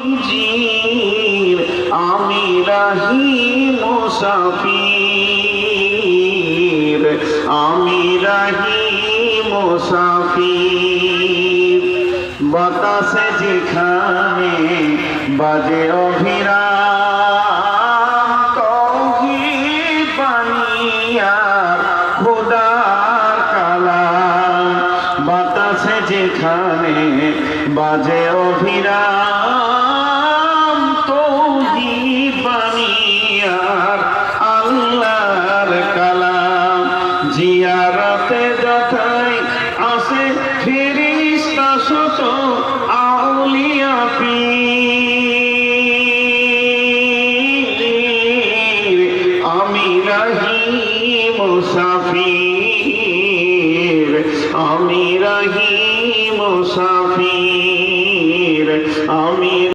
নবীজির আমি রাহি মুসাফির, আমি রাহি মুসাফির। বাতাসে যেখানে বাজে অভিনয়